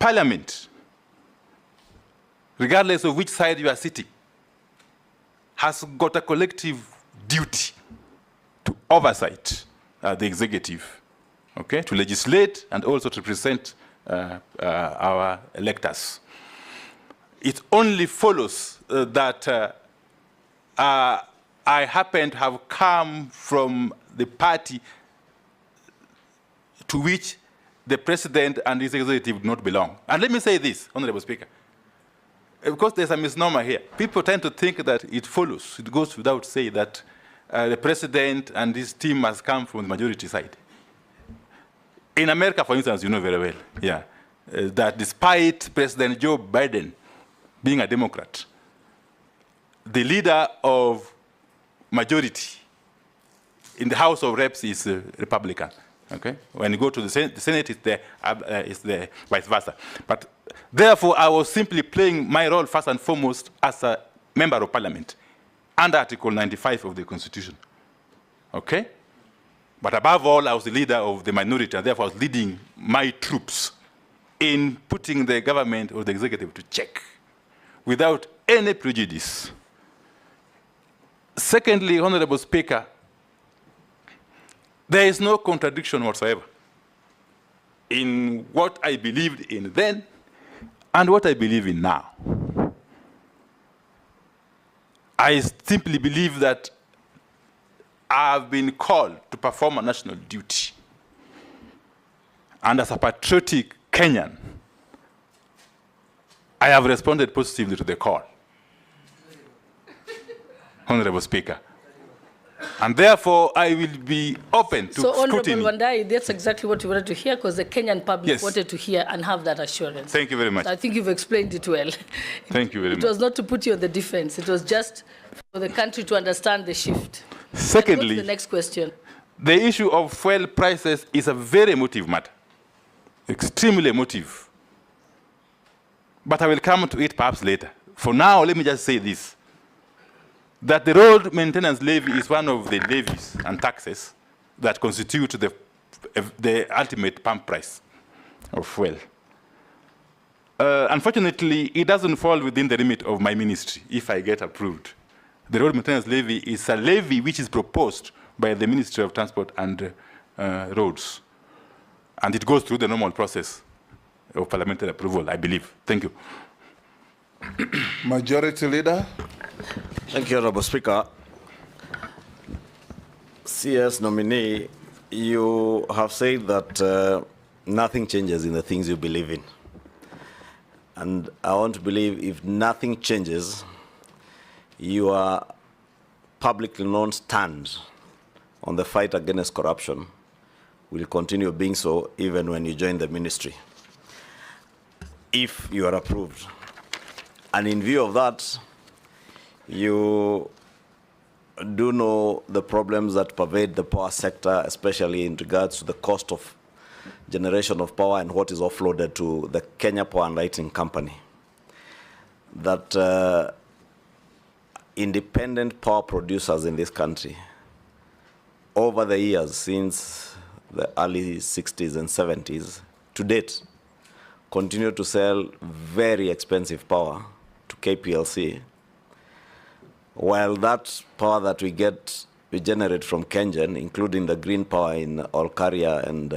Parliament, regardless of which side you are sitting, has got a collective duty to oversight the executive, okay, to legislate and also to present our electors. It only follows that I happen to have come from the party to which the president and his executive do not belong. And let me say this, Honorable Speaker, because there's a misnomer here. People tend to think that it follows, it goes without saying that the president and his team must come from the majority side. In America, for instance, you know very well, yeah, that despite President Joe Biden being a Democrat, the leader of majority in the House of Reps is a Republican. Okay? When you go to the Senate, it's the vice versa. But therefore, I was simply playing my role first and foremost as a member of Parliament under Article 95 of the Constitution. Okay? But above all, I was the leader of the minority, and therefore I was leading my troops in putting the government or the executive to check without any prejudice. Secondly, Honorable Speaker, there is no contradiction whatsoever in what I believed in then and what I believe in now. I simply believe that I've been called to perform a national duty. And as a patriotic Kenyan, I have responded positively to the call, Honorable Speaker. And therefore, I will be open to scrutiny. So, Honorable Wandayi, that's exactly what we wanted to hear, because the Kenyan public wanted to hear and have that assurance. Thank you very much. So I think you've explained it well. Thank you very much. It was not to put you on the defense. It was just for the country to understand the shift. Secondly, the next question. The issue of fuel prices is a very emotive matter, extremely emotive. But I will come to it perhaps later. For now, let me just say this, that the road maintenance levy is one of the levies and taxes that constitute the ultimate pump price of fuel. Unfortunately, it doesn't fall within the remit of my ministry if I get approved. The road maintenance levy is a levy which is proposed by the Ministry of Transport and Roads. And it goes through the normal process of parliamentary approval, I believe. Thank you. Majority Leader. Thank you, Honorable Speaker. CS nominee, you have said that nothing changes in the things you believe in. And I want to believe if nothing changes, your publicly known stand on the fight against corruption will continue being so even when you join the ministry, if you are approved. And in view of that, you do know the problems that pervade the power sector, especially in regards to the cost of generation of power and what is offloaded to the Kenya Power and Lighting Company. That independent power producers in this country, over the years, since the early 60s and 70s, to date, continue to sell very expensive power to KPLC, while that power that we generate from Kengen, including the green power in Olkaria and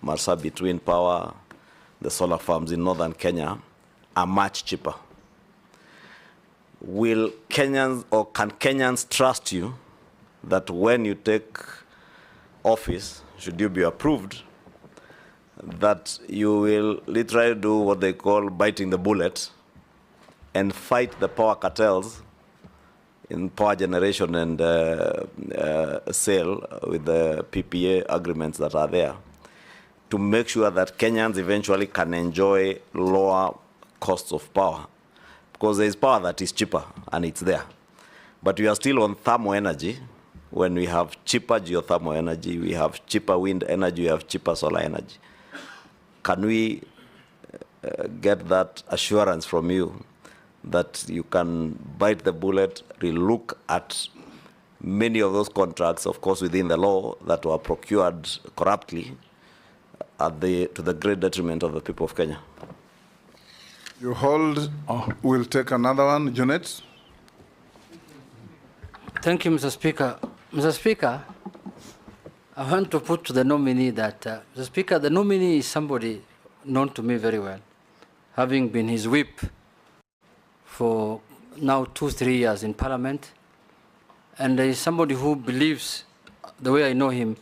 Marsabit Wind Power, the solar farms in northern Kenya, are much cheaper. Will Kenyans, or can Kenyans trust you that when you take office, should you be approved, that you will literally do what they call biting the bullet and fight the power cartels in power generation and sale with the PPA agreements that are there, to make sure that Kenyans eventually can enjoy lower costs of power? Because there is power that is cheaper, and it's there. But we are still on thermal energy, when we have cheaper geothermal energy, we have cheaper wind energy, we have cheaper solar energy. Can we get that assurance from you that you can bite the bullet, relook at many of those contracts, of course, within the law, that were procured corruptly, to the great detriment of the people of Kenya. You hold. We'll take another one. Junet. Thank you, Mr. Speaker. Mr. Speaker, I want to put to the nominee that, Mr. Speaker, the nominee is somebody known to me very well, having been his whip for now 2-3 years in Parliament. And there is somebody who believes, the way I know him,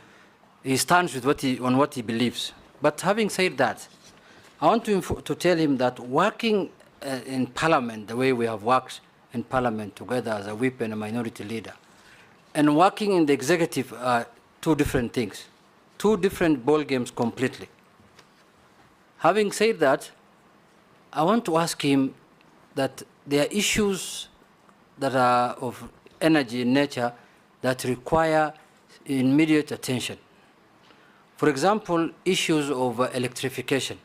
he stands with on what he believes. But having said that, I want to tell him that working in Parliament, the way we have worked in Parliament together as a whip and a minority leader, and working in the executive are two different things, two different ball games completely. Having said that, I want to ask him that there are issues that are of energy in nature that require immediate attention. For example, issues of electrification.